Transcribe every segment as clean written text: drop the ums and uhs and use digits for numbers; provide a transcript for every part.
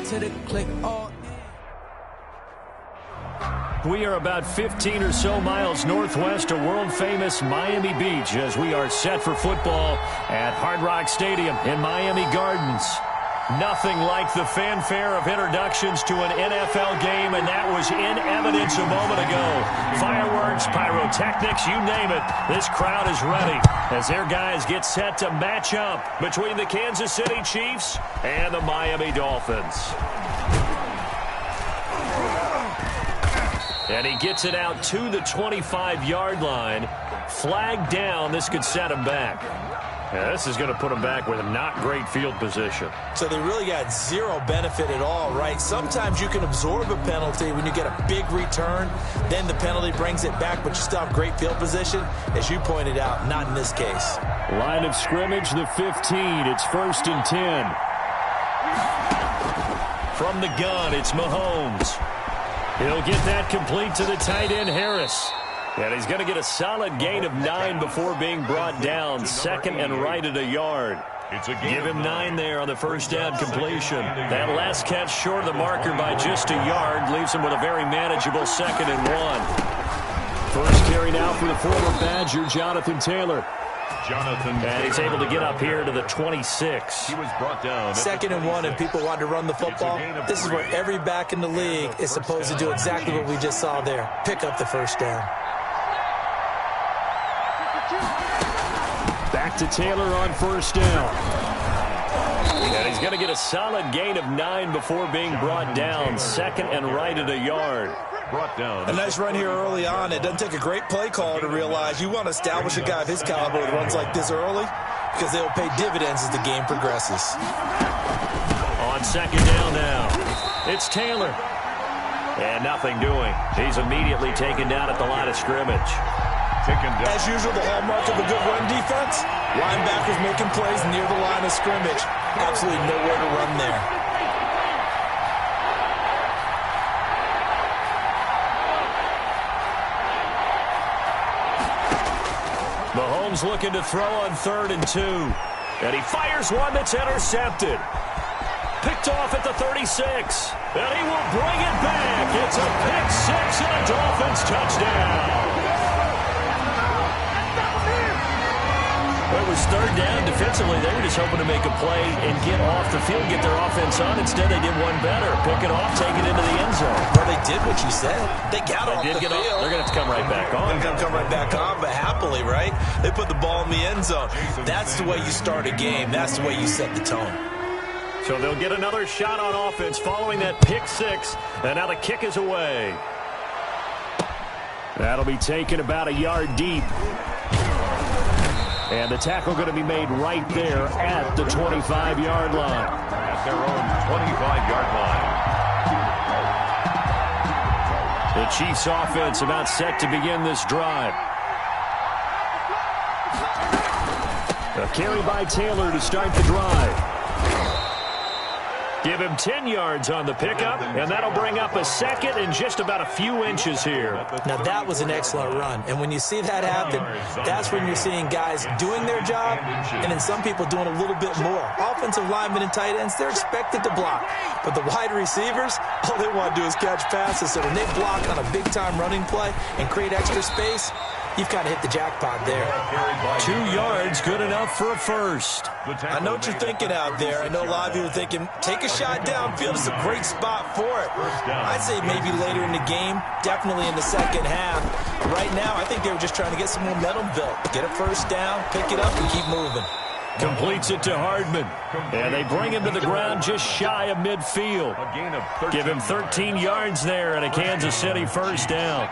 to the click all. We are about 15 or so miles northwest of world-famous Miami Beach as we are set for football at Hard Rock Stadium in Miami Gardens. Nothing like the fanfare of introductions to an NFL game, and that was in evidence a moment ago. Fireworks, pyrotechnics, you name it. This crowd is ready as their guys get set to match up between the Kansas City Chiefs and the Miami Dolphins. And he gets it out to the 25-yard line. Flag down. This could set him back. Yeah, this is going to put him back with a not great field position. So they really got zero benefit at all, right? Sometimes you can absorb a penalty when you get a big return. Then the penalty brings it back, but you still have great field position. As you pointed out, not in this case. Line of scrimmage, the 15. It's 1st and 10. From the gun, it's Mahomes. He'll get that complete to the tight end, Harris. And he's going to get a solid gain of 9 before being brought down. 2nd and right at a yard. Give him 9 there on the first down completion. That last catch short of the marker by just a yard leaves him with a very manageable 2nd and 1. First carry now for the former Badger, Jonathan Taylor. And he's able to get up here to the 26. He was brought down. 2nd and 1, and people want to run the football. This is where every back in the league is supposed to do exactly what we just saw there. Pick up the first down. Back to Taylor on first down. And he's going to get a solid gain of 9 before being brought down. 2nd and right at a yard. Brought down. A nice run here early on. It doesn't take a great play caller to realize you want to establish a guy of his caliber with runs like this early because they'll pay dividends as the game progresses. On 2nd down now, it's Taylor. And nothing doing. He's immediately taken down at the line of scrimmage. As usual, the hallmark of a good run defense, linebackers making plays near the line of scrimmage. Absolutely nowhere to run there. Mahomes looking to throw on 3rd and 2. And he fires one that's intercepted. Picked off at the 36. And he will bring it back. It's a pick 6 and a Dolphins touchdown. It was 3rd down. Defensively, they were just hoping to make a play and get off the field, get their offense on. Instead, they did one better. Pick it off, take it into the end zone. Well, they did what you said. They got off the field. They're going to have to come right back on. They're going to come right back on, but happily, right? They put the ball in the end zone. That's the way you start a game. That's the way you set the tone. So they'll get another shot on offense following that pick 6. And now the kick is away. That'll be taken about a yard deep. And the tackle going to be made right there at the 25-yard line. At their own 25-yard line. The Chiefs offense about set to begin this drive. A carry by Taylor to start the drive. Give him 10 yards on the pickup, and that'll bring up a 2nd and just about a few inches here. Now, that was an excellent run. And when you see that happen, that's when you're seeing guys doing their job and then some people doing a little bit more. Offensive linemen and tight ends, they're expected to block. But the wide receivers, all they want to do is catch passes. So when they block on a big-time running play and create extra space, you've kind of hit the jackpot there. 2 yards, good enough for a first. I know what you're thinking out there. I know a lot of you are thinking, take a shot downfield. It's a great spot for it. I'd say maybe later in the game, definitely in the second half. Right now, I think they were just trying to get some momentum built. Get a first down, pick it up, and keep moving. Completes it to Hardman. And they bring him to the ground just shy of midfield. Give him 13 yards there and a Kansas City first down.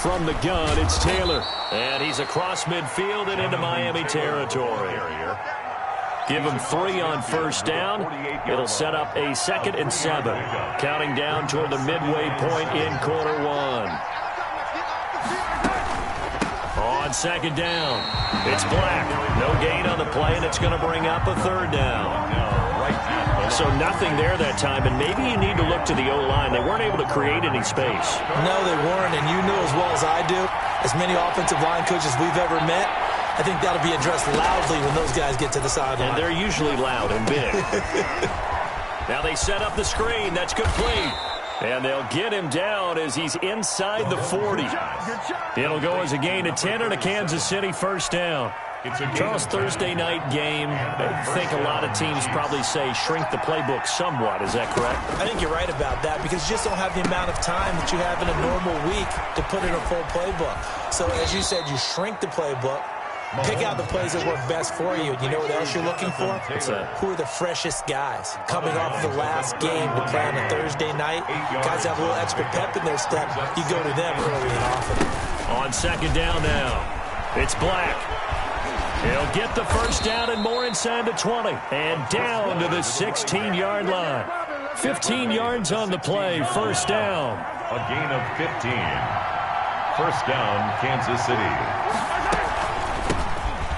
From the gun, it's Taylor. And he's across midfield and into Miami territory. Give him 3 on first down. It'll set up a 2nd and 7. Counting down toward the midway point in quarter 1. On 2nd down, it's Black. No gain on the play, and it's going to bring up a 3rd down. So nothing there that time, and maybe you need to look to the O-line. They weren't able to create any space. No, they weren't, and you know as well as I do, as many offensive line coaches we've ever met, I think that'll be addressed loudly when those guys get to the sideline. And they're usually loud and big. Now they set up the screen. That's complete. And they'll get him down as he's inside the 40. It'll go as a gain of 10 and a Kansas City first down. Charles, Thursday night game, I think a lot of teams probably say shrink the playbook somewhat. Is that correct? I think you're right about that because you just don't have the amount of time that you have in a normal week to put in a full playbook. So as you said, you shrink the playbook, pick out the plays that work best for you. And you know what else you're looking for? Who are the freshest guys coming off the last game to play on a Thursday night? Guys have a little extra pep in their step. You go to them early and often. On second down now, it's Black. He'll get the first down and more inside the 20. And down to the 16-yard line. 15 yards on the play, first down. A gain of 15. First down, Kansas City.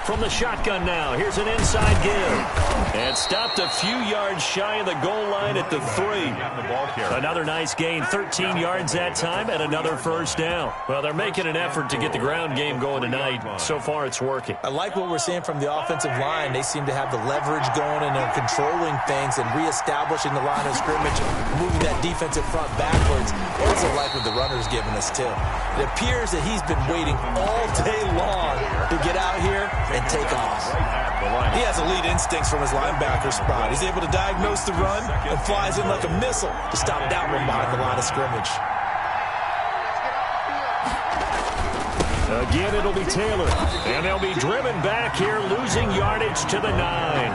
From the shotgun now, here's an inside give. And stopped a few yards shy of the goal line at the 3. Another nice gain, 13 yards that time, and another first down. Well, they're making an effort to get the ground game going tonight. So far, it's working. I like what we're seeing from the offensive line. They seem to have the leverage going, and they're controlling things and reestablishing the line of scrimmage, moving that defensive front backwards. I also like what the runner's giving us, too. It appears that he's been waiting all day long to get out here and take off. He has elite instincts from his linebacker spot. He's able to diagnose the run and flies in like a missile to stop that one behind the line of scrimmage. Again, it'll be Taylor. And they'll be driven back here, losing yardage to the 9.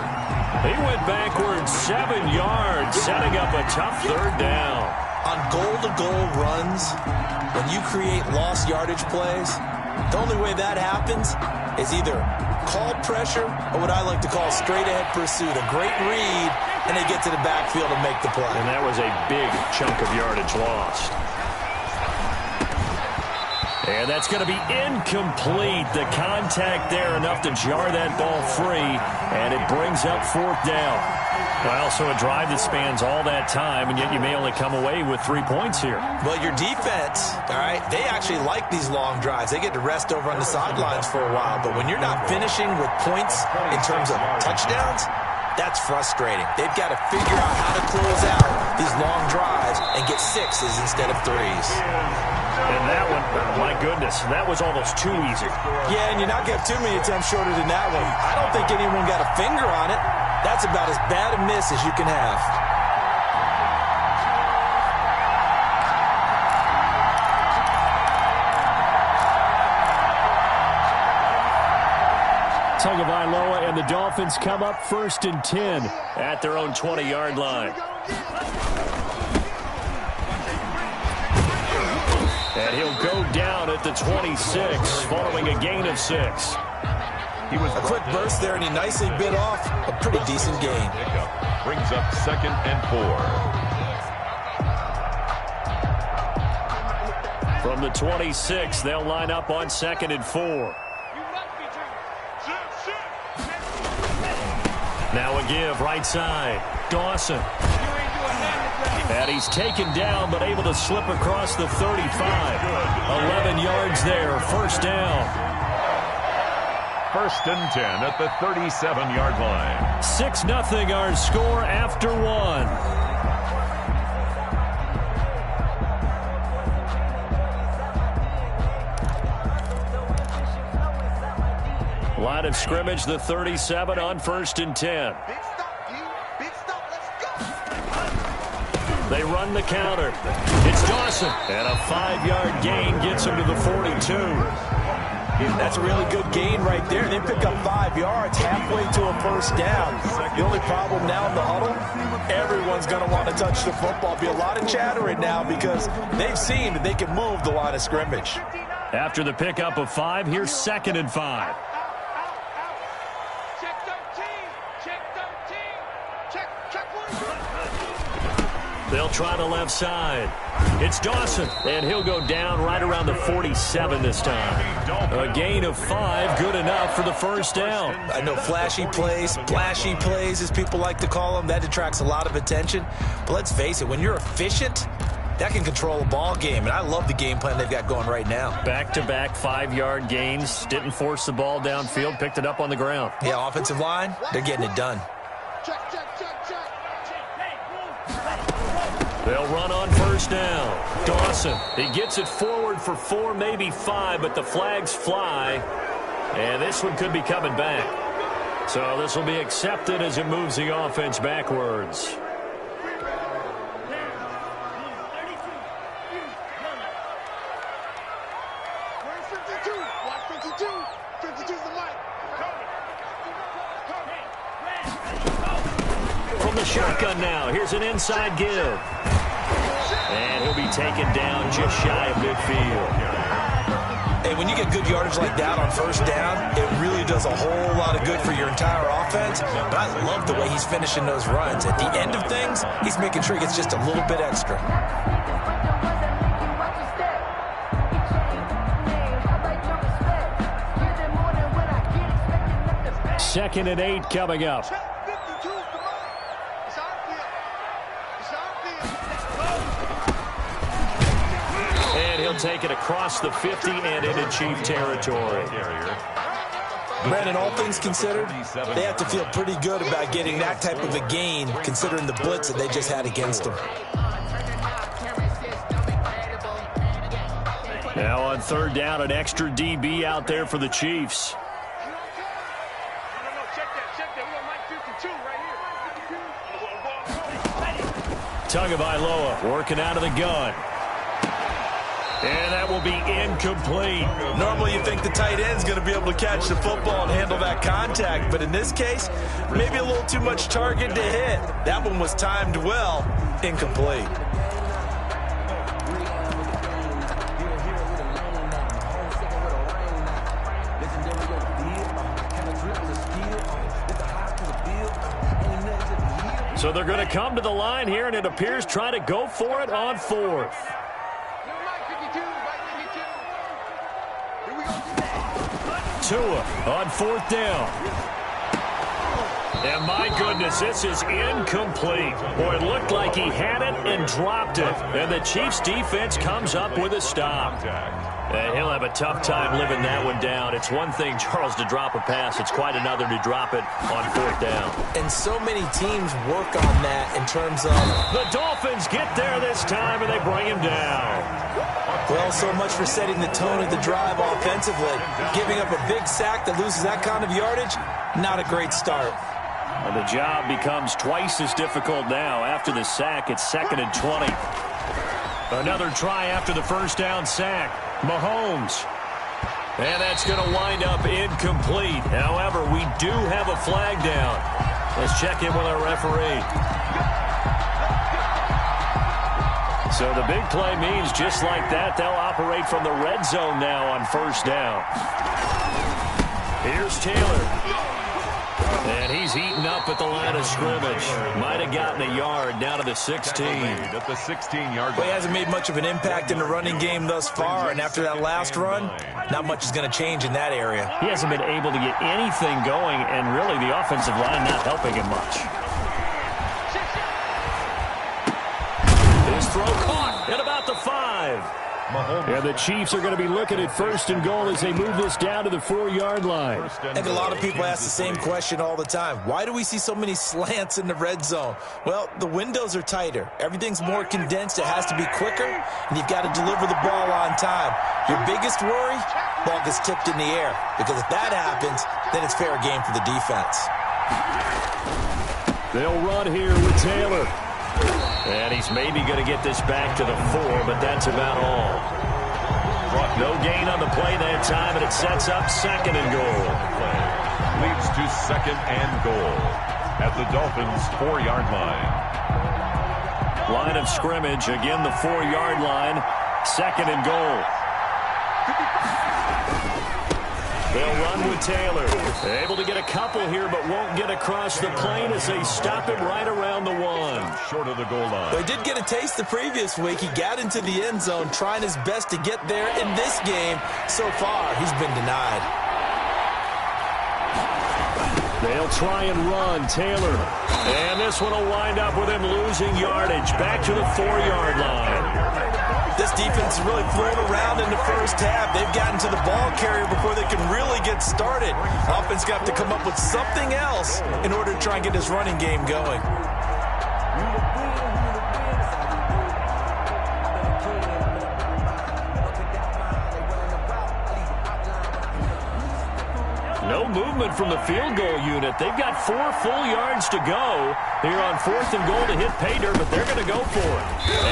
He went backwards 7 yards, setting up a tough third down. On goal-to-goal runs, when you create lost yardage plays, the only way that happens is either called pressure or what I like to call straight-ahead pursuit. A great read, and they get to the backfield and make the play. And that was a big chunk of yardage lost. And that's going to be incomplete. The contact there enough to jar that ball free, and it brings up fourth down. Well, so a drive that spans all that time, and yet you may only come away with 3 points here. Well, your defense, all right, they actually like these long drives. They get to rest over on the sidelines for a while, but when you're not finishing with points in terms of touchdowns, that's frustrating. They've got to figure out how to close out these long drives and get 6s instead of 3s. And that one, my goodness, that was almost too easy. Yeah, and you're not going to have too many attempts shorter than that one. I don't think anyone got a finger on it. That's about as bad a miss as you can have. Tagovailoa and the Dolphins come up 1st and 10 at their own 20-yard line. And he'll go down at the 26 following a gain of 6. He was a quick burst there, and he nicely bit off a pretty decent gain. Brings up 2nd and 4. From the 26, they'll line up on 2nd and 4. Now a give, right side. Dawson. And he's taken down, but able to slip across the 35. 11 yards there, first down. 1st and 10 at the 37-yard line. 6-0 our score after 1. Line of scrimmage, the 37 on 1st and 10. They run the counter. It's Dawson. And a 5-yard gain gets him to the 42. That's a really good gain right there. They pick up 5 yards halfway to a first down. The only problem now in the huddle, everyone's going to want to touch the football. Be a lot of chatter right now because they've seen that they can move the line of scrimmage. After the pickup of 5, here's 2nd and 5. They'll try the left side. It's Dawson, and he'll go down right around the 47 this time. A gain of 5, good enough for the first down. I know flashy plays, splashy plays, as people like to call them, that attracts a lot of attention. But let's face it, when you're efficient, that can control a ball game, and I love the game plan they've got going right now. Back-to-back 5-yard gains. Didn't force the ball downfield. Picked it up on the ground. Yeah, offensive line, they're getting it done. They'll run on first down. Dawson, he gets it forward for 4, maybe 5, but the flags fly. And this one could be coming back. So this will be accepted as it moves the offense backwards. From the shotgun now, here's an inside give. And he'll be taken down just shy of midfield. Hey, when you get good yardage like that on first down, it really does a whole lot of good for your entire offense. But I love the way he's finishing those runs. At the end of things, he's making sure he gets just a little bit extra. 2nd and 8 coming up. And he'll take it across the 50 and into Chief territory. Brandon, all things considered, they have to feel pretty good about getting that type of a gain, considering the blitz that they just had against them. Now on 3rd down, an extra DB out there for the Chiefs. Tagovailoa working out of the gun. And that will be incomplete. Normally you think the tight end's going to be able to catch the football and handle that contact, but in this case, maybe a little too much target to hit. That one was timed well, incomplete. So they're going to come to the line here, and it appears trying to go for it on 4th. Tua on 4th down. And my goodness, this is incomplete. Boy, it looked like he had it and dropped it. And the Chiefs defense comes up with a stop. And he'll have a tough time living that one down. It's one thing, Charles, to drop a pass. It's quite another to drop it on 4th down. And so many teams work on that in terms of... The Dolphins get there this time, and they bring him down. Well, so much for setting the tone of the drive offensively. Giving up a big sack that loses that kind of yardage, not a great start. And the job becomes twice as difficult now. After the sack, it's 2nd and 20. Another try after the first down sack. Mahomes. And that's going to wind up incomplete. However, we do have a flag down. Let's check in with our referee. So the big play means just like that, they'll operate from the red zone now on first down. Here's Taylor. And he's eaten up at the line of scrimmage. Might have gotten a yard down to the 16. At the 16-yard Well, he hasn't made much of an impact in the running game thus far, and after that last run, not much is going to change in that area. He hasn't been able to get anything going, and really the offensive line not helping him much. His throw caught at about the 5. And the Chiefs are going to be looking at 1st and goal as they move this down to the 4-yard line. I think a lot of people ask the same question all the time. Why do we see so many slants in the red zone? Well, the windows are tighter. Everything's more condensed. It has to be quicker, and you've got to deliver the ball on time. Your biggest worry, ball gets tipped in the air, because if that happens, then it's fair game for the defense. They'll run here with Taylor. And he's maybe going to get this back to the 4, but that's about all. No gain on the play that time, and it sets up 2nd and goal. leads to 2nd and goal at the Dolphins' 4-yard line. Line of scrimmage, again the 4-yard line, 2nd and goal. They'll run with Taylor. They're able to get a couple here, but won't get across the plane as they stop him right around the 1. Short of the goal line. They did get a taste the previous week. He got into the end zone, trying his best to get there in this game. So far, he's been denied. They'll try and run, Taylor. And this one will wind up with him losing yardage. Back to the 4-yard line. This defense is really thrown around in the first half. They've gotten to the ball carrier before they can really get started. Offense got to come up with something else in order to try and get this running game going. No movement from the field goal unit. They've got 4 full yards to go here on 4th and goal to hit pay dirt, but they're going to go for it.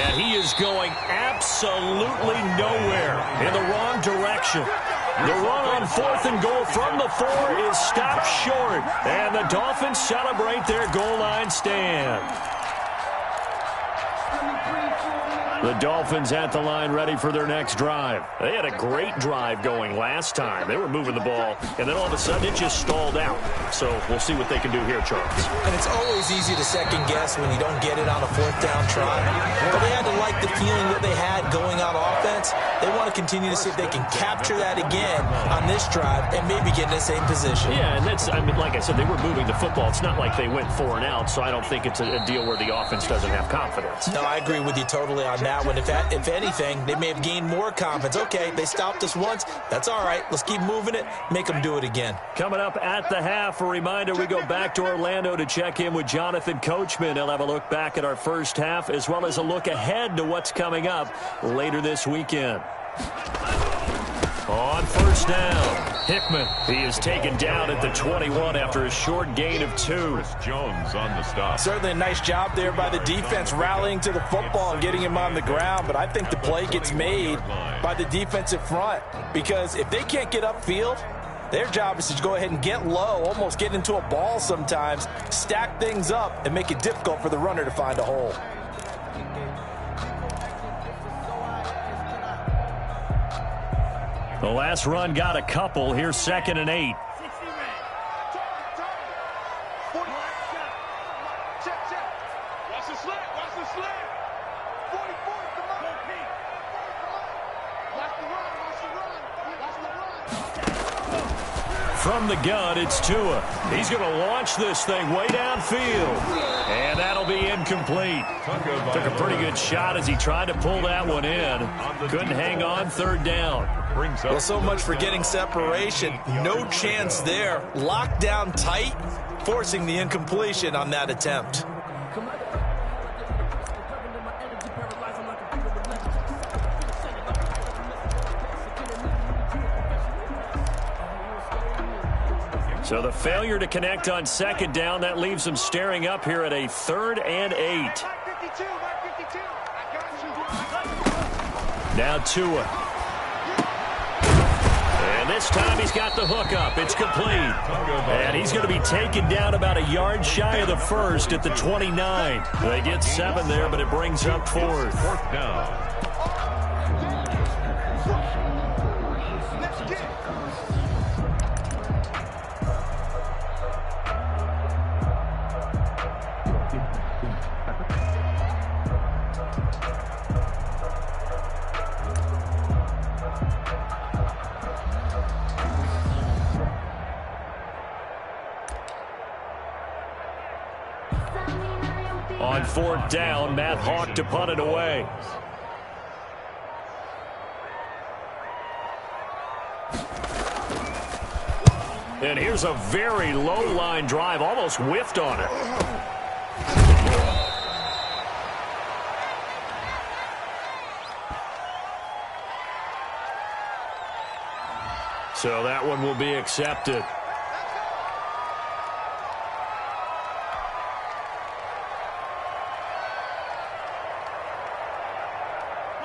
And he is going absolutely nowhere in the wrong direction. The run on 4th and goal from the 4 is stopped short, and the Dolphins celebrate their goal line stand. The Dolphins at the line ready for their next drive. They had a great drive going last time. They were moving the ball, and then all of a sudden it just stalled out. So we'll see what they can do here, Charles. And it's always easy to second guess when you don't get it on a 4th down try. But they had to like the feeling that they had going on offense. They want to continue to see if they can capture that again on this drive and maybe get in the same position. Yeah, and that's, I mean, like I said, they were moving the football. It's not like they went 4 and out, so I don't think it's a deal where the offense doesn't have confidence. No, I agree with you totally on that one. If anything, they may have gained more confidence. Okay, they stopped us once. That's all right. Let's keep moving it. Make them do it again. Coming up at the half, a reminder, we go back to Orlando to check in with Jonathan Coachman. He'll have a look back at our first half as well as a look ahead to what's coming up later this weekend. On 1st down, Hickman. He is taken down at the 21 after a short gain of 2. Chris Jones on the stop. Certainly a nice job there by the defense rallying to the football and getting him on the ground, but I think the play gets made by the defensive front because if they can't get upfield, their job is to go ahead and get low, almost get into a ball sometimes, stack things up, and make it difficult for the runner to find a hole. The last run got a couple. Here's 2nd and 8. From the gun, it's Tua. He's going to launch this thing way downfield. And that'll be incomplete. Took a pretty good shot as he tried to pull that one in. Couldn't hang on 3rd down. Well, so much for getting separation. No chance there. Locked down tight, forcing the incompletion on that attempt. So the failure to connect on 2nd down, that leaves them staring up here at a 3rd and 8. Now Tua. And this time he's got the hook up. It's complete. And he's going to be taken down about a yard shy of the 1st at the 29. They get 7 there, but it brings up 4th. 4th down. On 4th down, Matt Hawk to punt it away. And here's a very low line drive, almost whiffed on it. So that one will be accepted.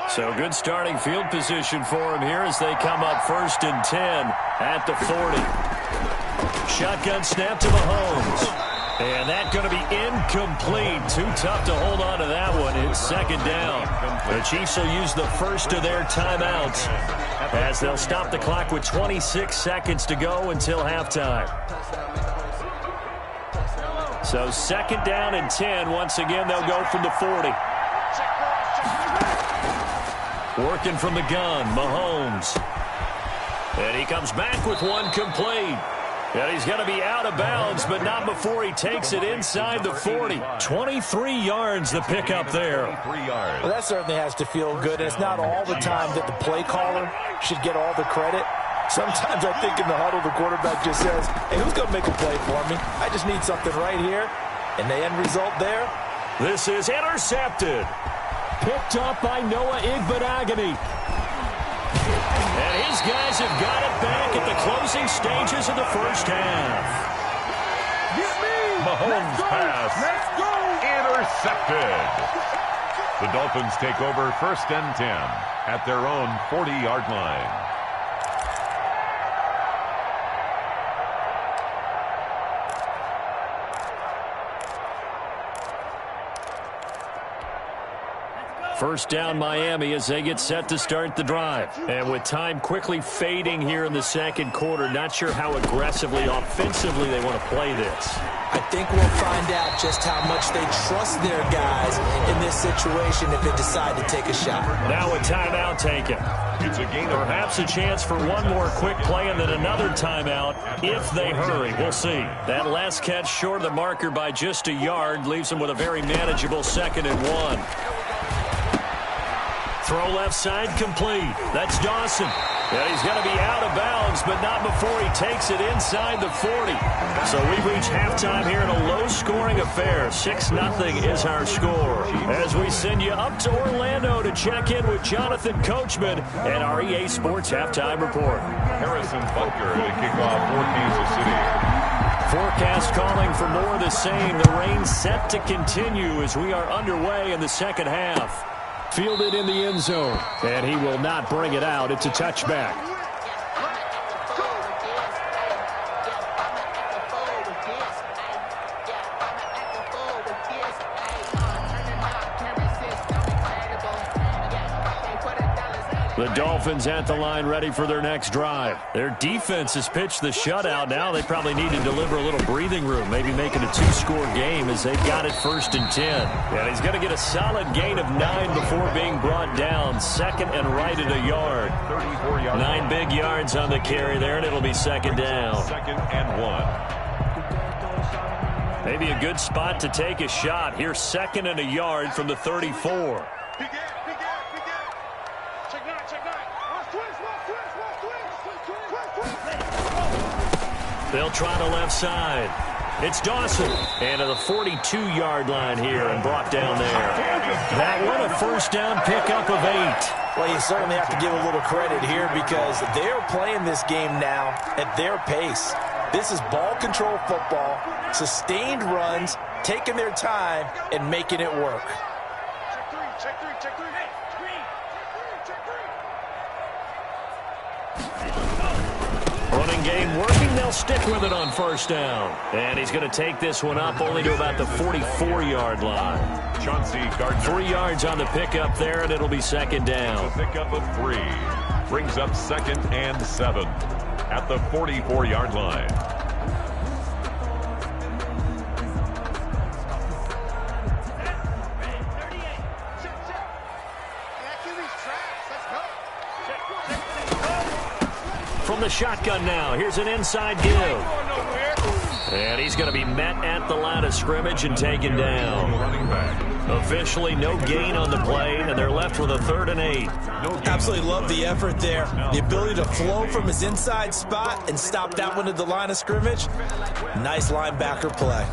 So good starting field position for him here as they come up 1st and 10 at the 40. Shotgun snap to Mahomes. And that's going to be incomplete. Too tough to hold on to that one. It's 2nd down. The Chiefs will use the first of their timeouts as they'll stop the clock with 26 seconds to go until halftime. So 2nd down and 10. Once again, they'll go from the 40. Working from the gun, Mahomes. And he comes back with one complete. And he's going to be out of bounds, but not before he takes it inside the 40. 23 yards the pickup there. Well, that certainly has to feel good. And it's not all the time that the play caller should get all the credit. Sometimes I think in the huddle, the quarterback just says, hey, who's going to make a play for me? I just need something right here. And the end result there? This is intercepted. Picked up by Noah Igbenogany. And his guys have got it back at the closing stages of the first half. Mahomes pass. Intercepted. The Dolphins take over 1st and 10 at their own 40-yard line. First down Miami as they get set to start the drive. And with time quickly fading here in the second quarter, not sure how aggressively, offensively they want to play this. I think we'll find out just how much they trust their guys in this situation if they decide to take a shot. Now a timeout taken. It's a gain of perhaps a chance for one more quick play and then another timeout if they hurry. We'll see. That last catch short of the marker by just a yard leaves them with a very manageable 2nd and 1. Throw left side complete. That's Dawson. And he's going to be out of bounds, but not before he takes it inside the 40. So we reach halftime here in a low-scoring affair. 6-0 is our score. As we send you up to Orlando to check in with Jonathan Coachman and our EA Sports Halftime Report. Harrison Butker at a kickoff for Kansas City. Forecast calling for more of the same. The rain set to continue as we are underway in the second half. Fielded in the end zone, and he will not bring it out. It's a touchback. The Dolphins at the line ready for their next drive. Their defense has pitched the shutout. Now they probably need to deliver a little breathing room, maybe making a 2-score game as they've got it 1st and 10. And he's going to get a solid gain of 9 before being brought down. 2nd and right at a yard. 9 big yards on the carry there, and it'll be 2nd down. 2nd and 1. Maybe a good spot to take a shot. Here's 2nd and a yard from the 34. They'll try the left side. It's Dawson. And to the 42-yard line here and brought down there. That one, a 1st down pickup of 8. Well, you certainly have to give a little credit here because they're playing this game now at their pace. This is ball control football, sustained runs, taking their time, and making it work. Running game working. They'll stick with it on 1st down. And he's going to take this one up only to about the 44-yard line. Chauncey Gardner. 3 yards on the pickup there, and it'll be 2nd down. A pickup of 3. Brings up 2nd and 7 at the 44-yard line. From the shotgun now, here's an inside give. And he's going to be met at the line of scrimmage and taken down. Officially no gain on the play, and they're left with a 3rd and 8. Absolutely love the effort there. The ability to flow from his inside spot and stop that one at the line of scrimmage. Nice linebacker play.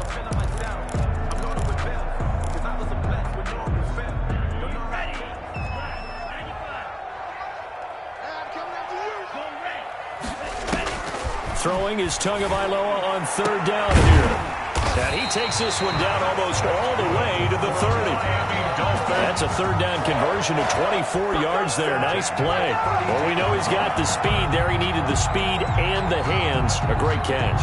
Throwing is Tagovailoa on 3rd down here. And he takes this one down almost all the way to the 30. That's a 3rd down conversion of 24 yards there. Nice play. Well, we know he's got the speed there. He needed the speed and the hands. A great catch.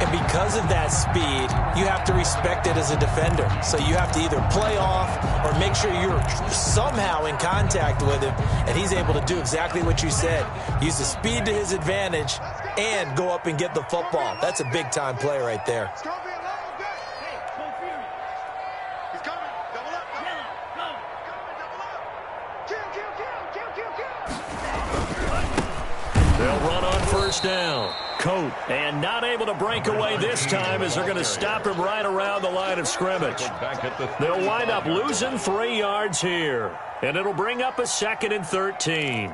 And because of that speed, you have to respect it as a defender. So you have to either play off or make sure you're somehow in contact with him. And he's able to do exactly what you said. Use the speed to his advantage and go up and get the football. That's a big-time play right there. They'll run on 1st down. coat. And not able to break away this time as they're going to stop him right around the line of scrimmage. They'll wind up losing 3 yards here. And it'll bring up a 2nd and 13.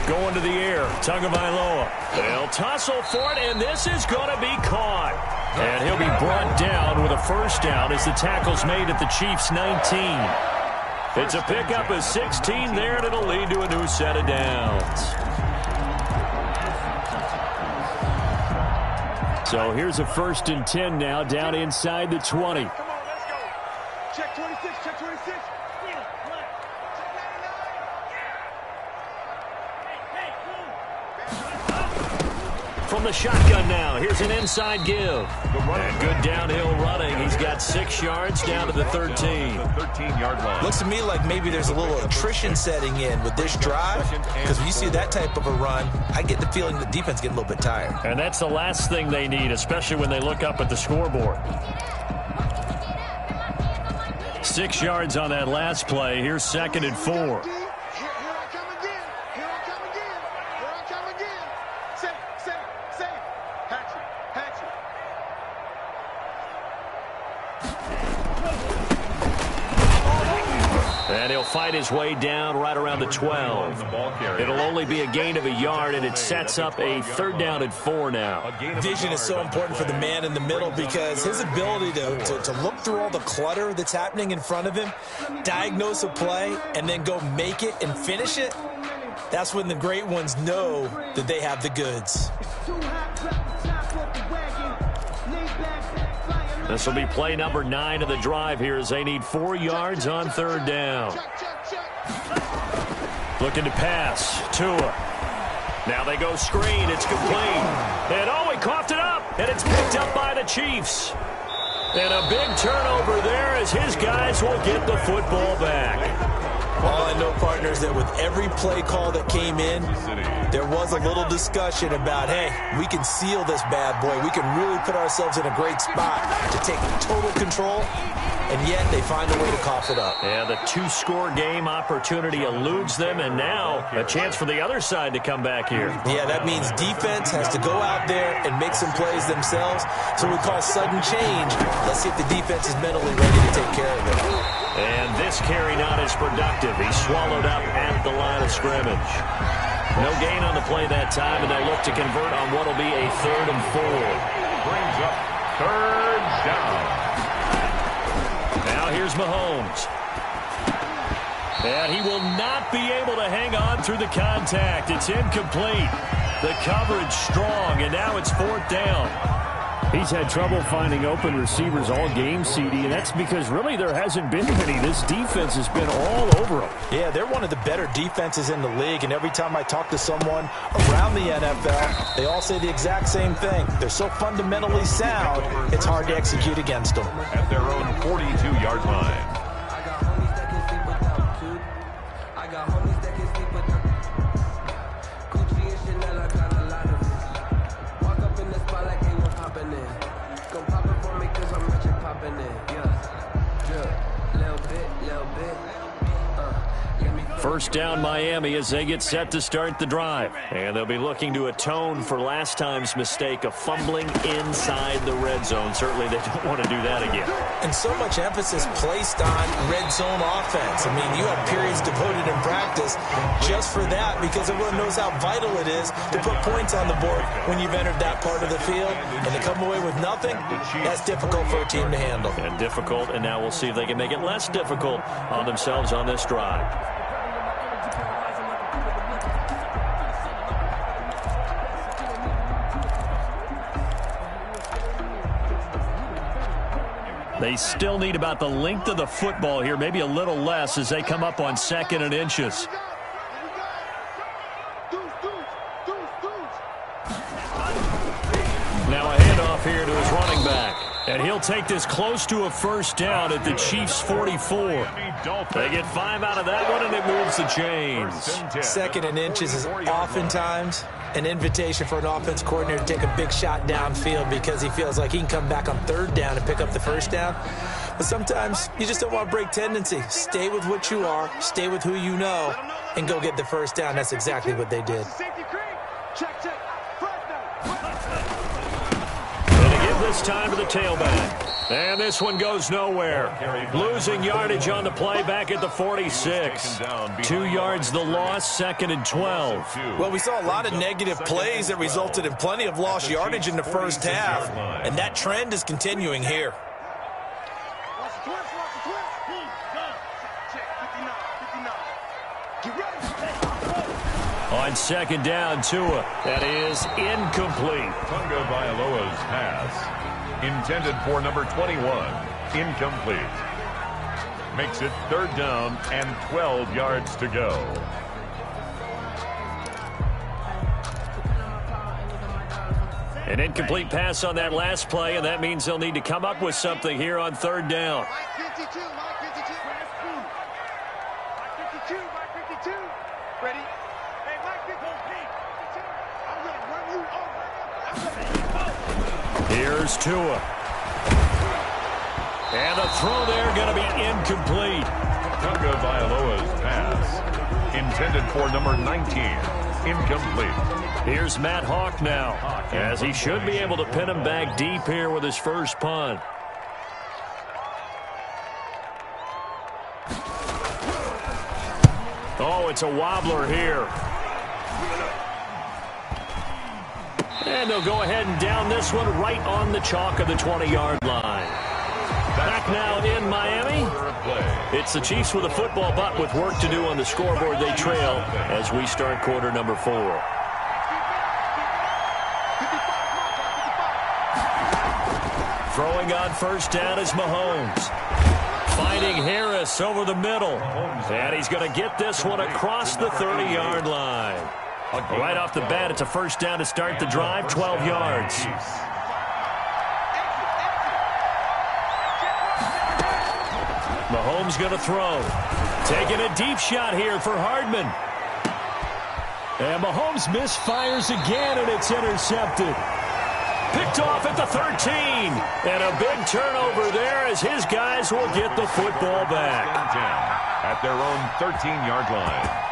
Going to the air, Tagovailoa. They'll tussle for it, and this is going to be caught. And he'll be brought down with a first down as the tackle's made at the Chiefs' 19. It's a pickup of 16 there, and it'll lead to a new set of downs. So here's a 1st and 10 now, down inside the 20. Come on, let's go. Check 26, check 26. From the shotgun now, here's an inside give. And good downhill running. He's got 6 yards down to the 13. 13-yard line. Looks to me like maybe there's a little attrition setting in with this drive, because when you see that type of a run, I get the feeling the defense getting a little bit tired. And that's the last thing they need, especially when they look up at the scoreboard. 6 yards on that last play. Here's 2nd and 4. And he'll fight his way down right around the 12. It'll only be a gain of a yard, and it sets up a 3rd down and 4 now. Vision is so important for the man in the middle because his ability to look through all the clutter that's happening in front of him, diagnose a play, and then go make it and finish it, that's when the great ones know that they have the goods. This will be play number 9 of the drive here as they need 4 yards on 3rd down. Looking to pass. Tua. Now they go screen. It's complete. And oh, he coughed it up. And it's picked up by the Chiefs. And a big turnover there as his guys will get the football back. All I know, partners, that with every play call that came in, there was a little discussion about, hey, we can seal this bad boy. We can really put ourselves in a great spot to take total control, and yet they find a way to cough it up. Yeah, the 2-score game opportunity eludes them, and now a chance for the other side to come back here. Yeah, that means defense has to go out there and make some plays themselves. So we call sudden change. Let's see if the defense is mentally ready to take care of it. And this carry not as productive. He's swallowed up at the line of scrimmage. No gain on the play that time, and they'll look to convert on what will be a 3rd and 4. Brings up 3rd down. Now here's Mahomes. And he will not be able to hang on through the contact. It's incomplete. The coverage strong, and now it's 4th down. He's had trouble finding open receivers all game, CD, and that's because really there hasn't been many. This defense has been all over him. Yeah, they're one of the better defenses in the league, and every time I talk to someone around the NFL, they all say the exact same thing. They're so fundamentally sound, it's hard to execute against them. At their own 42-yard line. First down Miami as they get set to start the drive. And they'll be looking to atone for last time's mistake of fumbling inside the red zone. Certainly they don't want to do that again. And so much emphasis placed on red zone offense. I mean, you have periods devoted in practice just for that because everyone knows how vital it is to put points on the board when you've entered that part of the field. And to come away with nothing, that's difficult for a team to handle. And difficult, and now we'll see if they can make it less difficult on themselves on this drive. They still need about the length of the football here, maybe a little less as they come up on 2nd and inches. Now a handoff here to his running back. And he'll take this close to a first down at the Chiefs' 44. They get 5 out of that one, and it moves the chains. 2nd and inches is oftentimes an invitation for an offense coordinator to take a big shot downfield because he feels like he can come back on 3rd down and pick up the first down. But sometimes you just don't want to break tendency. Stay with what you are, stay with who you know, and go get the first down. That's exactly what they did. And to give this time to the tailback. And this one goes nowhere. Losing yardage on the play back at the 46. 2 yards the loss, 2nd and 12. Well, we saw a lot of negative plays that resulted in plenty of lost yardage in the first half. And that trend is continuing here. On 2nd down, Tua. That is incomplete. Tunga Bailoa's pass, intended for number 21, incomplete. Makes it 3rd down and 12 yards to go. An incomplete pass on that last play, and that means they'll need to come up with something here on 3rd down. Ready? Hey, Mike 52. I'm going to run you over. Here's Tua. And the throw there going to be incomplete. Tunga Bailoa's pass, intended for number 19, incomplete. Here's Matt Hawk now, as he should be able to pin him back deep here with his first punt. Oh, it's a wobbler here. And they'll go ahead and down this one right on the chalk of the 20-yard line. Back now in Miami. It's the Chiefs with a football, but with work to do on the scoreboard. They trail as we start quarter number 4. Throwing on first down is Mahomes. Finding Harris over the middle. And he's going to get this one across the 30-yard line. Right off the bat, it's a first down to start the drive, 12 yards. Mahomes going to throw. Taking a deep shot here for Hardman. And Mahomes misfires again, and it's intercepted. Picked off at the 13. And a big turnover there as his guys will get the football back. At their own 13-yard line.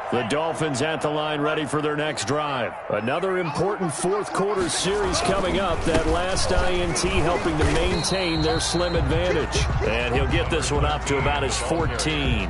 The Dolphins at the line, ready for their next drive. Another important fourth-quarter series coming up. That last INT helping to maintain their slim advantage. And he'll get this one up to about his 14.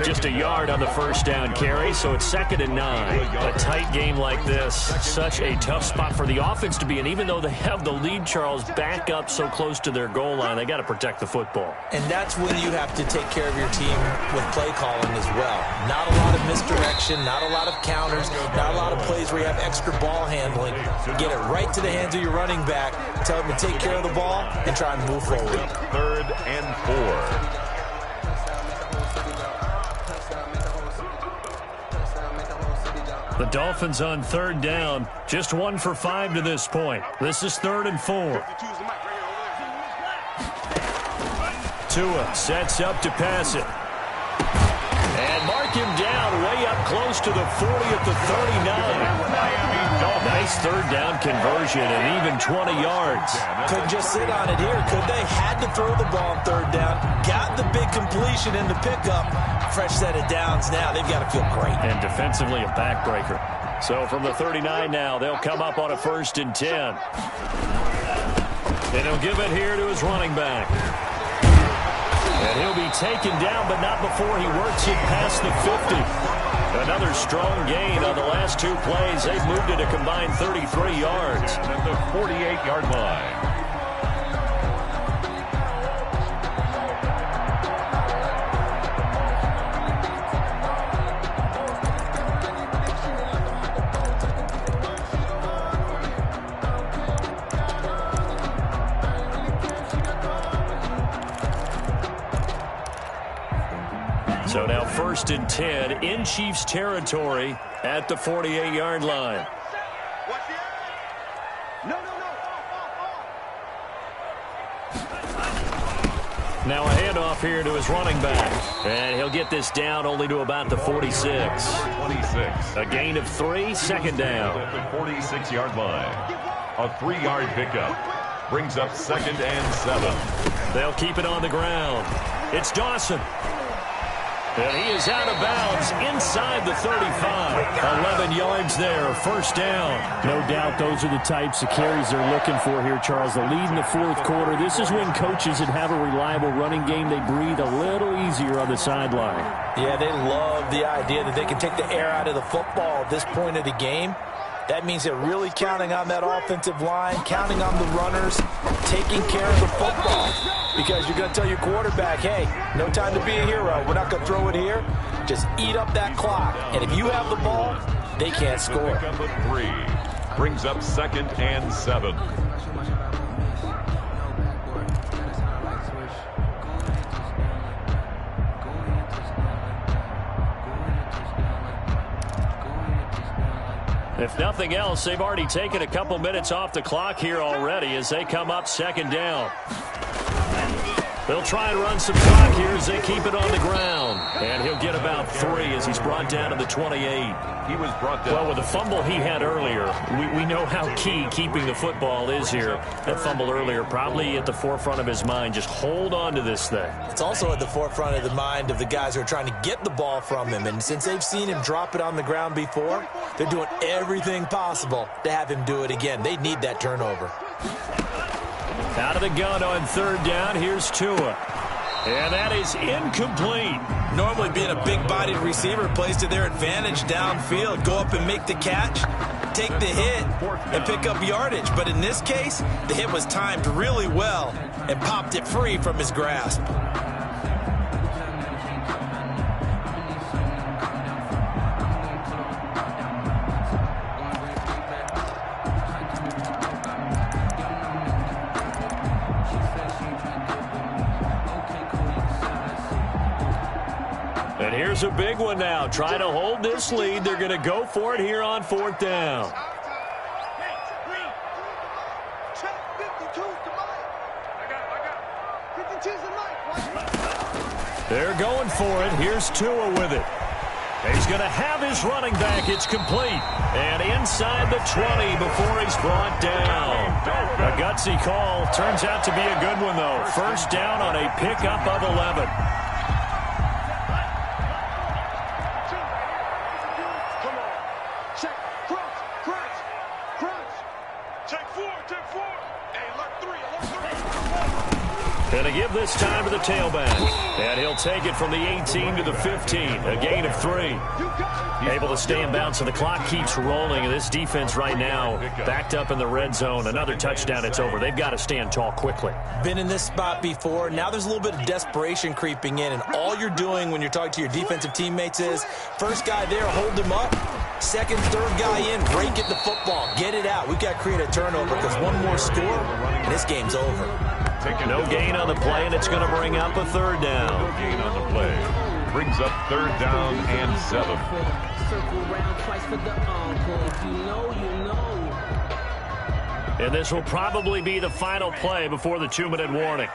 Just a yard on the first down carry, so it's 2nd and 9. A tight game like this, such a tough spot for the offense to be in. Even though they have the lead, Charles, back up so close to their goal line, they got to protect the football. And that's when you have to take care of your team with play calling as well. Not a lot of misdirection, not a lot of counters, not a lot of plays where you have extra ball handling. Get it right to the hands of your running back, tell him to take care of the ball, and try and move forward. 3rd and 4. The Dolphins on 3rd down, just 1 for 5 to this point. This is 3rd and 4. Tua sets up to pass it. And mark him down way up close to the 40 at the 39. Nice 3rd down conversion and even 20 yards. Couldn't just sit on it here, could they? Had to throw the ball on 3rd down. Got the big completion in the pickup. Fresh set of downs now. They've got to feel great. And defensively a backbreaker. So from the 39 now, they'll come up on a 1st and 10. And he'll give it here to his running back. And he'll be taken down, but not before he works it past the 50. Another strong gain on the last 2 plays. They've moved it a combined 33 yards. At the 48-yard line. So now 1st and 10 in Chiefs territory at the 48-yard line. Now a handoff here to his running back. And he'll get this down only to about the 46. 26. A gain of 3, second down. At the 46-yard line. A 3-yard pickup. Brings up 2nd and 7. They'll keep it on the ground. It's Dawson. And he is out of bounds inside the 35. 11 yards there, first down. No doubt those are the types of carries they're looking for here, Charles. The lead in the fourth quarter. This is when coaches that have a reliable running game, they breathe a little easier on the sideline. Yeah, they love the idea that they can take the air out of the football at this point of the game. That means they're really counting on that offensive line, counting on the runners, taking care of the football. Because you're going to tell your quarterback, hey, no time to be a hero. We're not going to throw it here. Just eat up that clock. And if you have the ball, they can't score. Pickup of 3. Brings up 2nd and 7. If nothing else, they've already taken a couple minutes off the clock here already as they come up second down. They'll try and run some clock here as they keep it on the ground. And he'll get about 3 as he's brought down to the 28. He was brought down. Well, with the fumble he had earlier, we know how key keeping the football is here. That fumble earlier probably at the forefront of his mind. Just hold on to this thing. It's also at the forefront of the mind of the guys who are trying to get the ball from him. And since they've seen him drop it on the ground before, they're doing everything possible to have him do it again. They need that turnover. Out of the gun on third down, here's Tua. And that is incomplete. Normally being a big-bodied receiver plays to their advantage downfield. Go up and make the catch, take the hit, and pick up yardage. But in this case, the hit was timed really well and popped it free from his grasp. And here's a big one now. Try to hold this lead. They're going to go for it here on fourth down. They're going for it. Here's Tua with it. He's going to have his running back. It's complete. And inside the 20 before he's brought down. A gutsy call. Turns out to be a good one, though. First down on a pickup of 11. Going to give this time to the tailback. And he'll take it from the 18 to the 15. A gain of 3. Able to stay in bounds, and the clock keeps rolling. And this defense right now backed up in the red zone. Another touchdown, it's over. They've got to stand tall quickly. Been in this spot before. Now there's a little bit of desperation creeping in. And all you're doing when you're talking to your defensive teammates is, first guy there, hold him up. Second, third guy in, break it the football. Get it out. We've got to create a turnover because one more score, and this game's over. No gain on the play, and it's going to bring up a third down. No gain on the play. Brings up third down and 7. And this will probably be the final play before the 2-minute warning.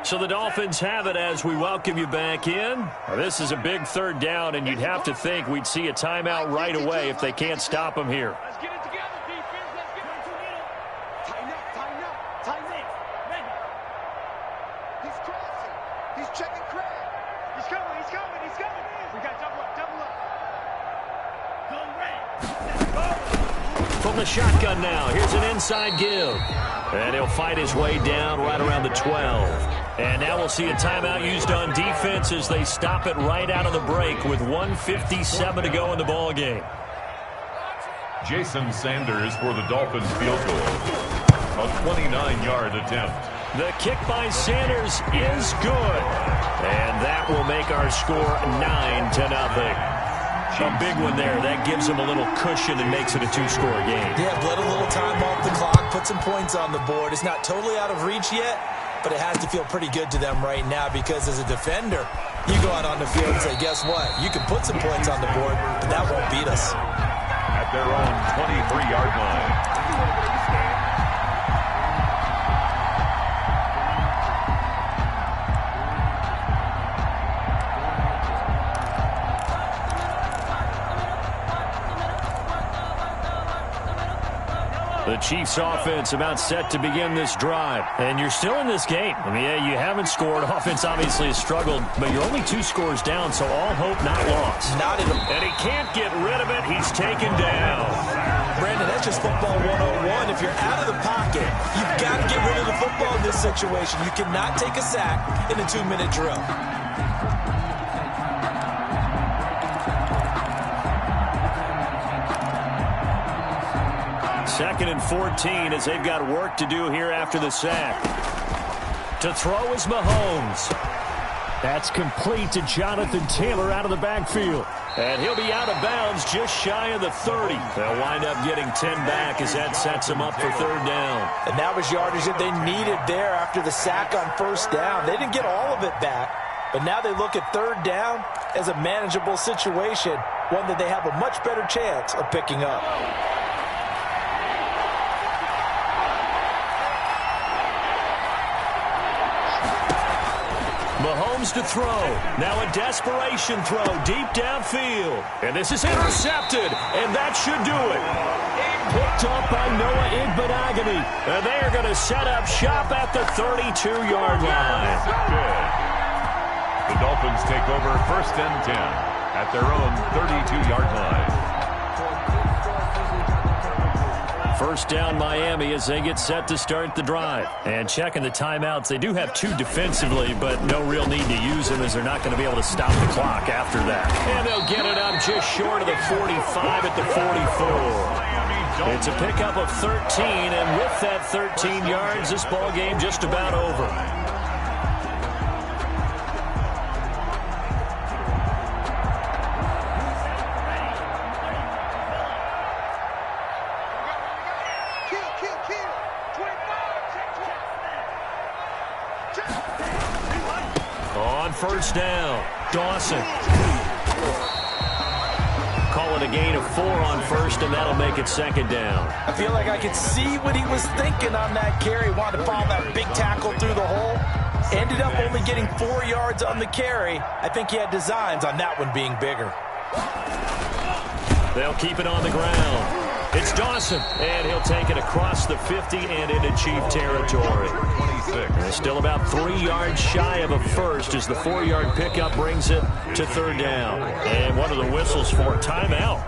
So the Dolphins have it as we welcome you back in. This is a big third down, and you'd have to think we'd see a timeout right away if they can't stop him here. Let's get it together, defense. Let's get it together. Tighten up. Tighten it. He's crossing. He's checking Craig. He's coming. We got double up. Go red. From the shotgun now, here's an inside give. And he'll fight his way down right around the 12. And now we'll see a timeout used on defense as they stop it right out of the break with 1:57 to go in the ball game. Jason Sanders for the Dolphins field goal. A 29-yard attempt. The kick by Sanders is good. And that will make our score 9-0. A big one there. That gives them a little cushion and makes it a 2-score game. Yeah, bled a little time off the clock, put some points on the board. It's not totally out of reach yet, but it has to feel pretty good to them right now because as a defender, you go out on the field and say, guess what? You can put some points on the board, but that won't beat us. At their own 23-yard line. The Chiefs offense about set to begin this drive. And you're still in this game. I mean, yeah, you haven't scored. Offense obviously has struggled, but you're only 2 scores down, so all hope not lost. Not at all. And he can't get rid of it. He's taken down. Brandon, that's just football 101. If you're out of the pocket, you've got to get rid of the football in this situation. You cannot take a sack in a 2-minute drill. Second and 14 as they've got work to do here after the sack. To throw is Mahomes. That's complete to Jonathan Taylor out of the backfield. And he'll be out of bounds just shy of the 30. They'll wind up getting 10 back as that sets them up for third down. And that was yardage that they needed there after the sack on first down. They didn't get all of it back, but now they look at third down as a manageable situation, one that they have a much better chance of picking up. Mahomes to throw. Now a desperation throw deep downfield. And this is intercepted, and that should do it. Picked up by Noah Igbenogany. And they are going to set up shop at the 32-yard line. Good. The Dolphins take over first and 10 at their own 32-yard line. First down Miami as they get set to start the drive. And checking the timeouts, they do have 2 defensively, but no real need to use them as they're not going to be able to stop the clock after that. And they'll get it up just short of the 45 at the 44. It's a pickup of 13, and with that 13 yards, this ball game just about over. First down, Dawson. Call it a gain of 4 on first, and that'll make it second down. I feel like I could see what he was thinking on that carry. Wanted to follow that big tackle through the hole. Ended up only getting 4 yards on the carry. I think he had designs on that one being bigger. They'll keep it on the ground. It's Dawson, and he'll take it across the 50 and into Chief territory. And still about 3 yards shy of a first as the 4-yard pickup brings it to third down. And what are the whistles for? Timeout.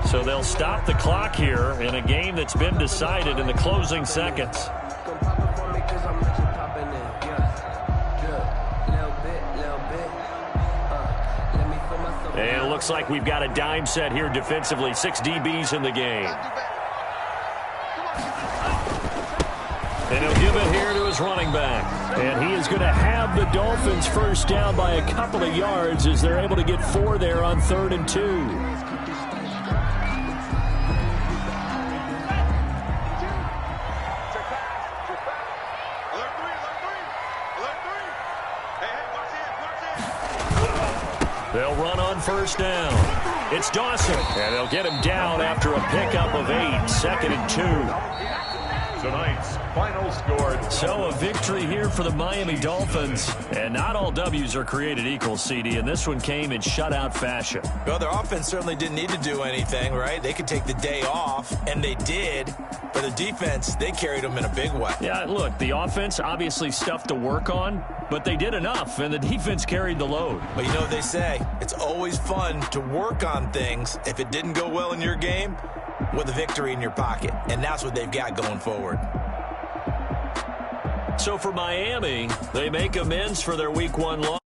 So they'll stop the clock here in a game that's been decided in the closing seconds. And it looks like we've got a dime set here defensively. 6 DBs in the game. And he'll give it here to his running back. And he is going to have the Dolphins first down by a couple of yards as they're able to get 4 there on 3rd and 2. They'll run on first down. It's Dawson, and they'll get him down after a pickup of 8, 2nd and 2. Tonight's final score. So a victory here for the Miami Dolphins. And not all W's are created equal, CD, and this one came in shutout fashion. Well, their offense certainly didn't need to do anything, right? They could take the day off, and they did. For the defense, they carried them in a big way. Yeah, look, the offense obviously stuff to work on, but they did enough, and the defense carried the load. But you know what they say, it's always fun to work on things if it didn't go well in your game with a victory in your pocket, and that's what they've got going forward. So for Miami, they make amends for their Week 1 loss.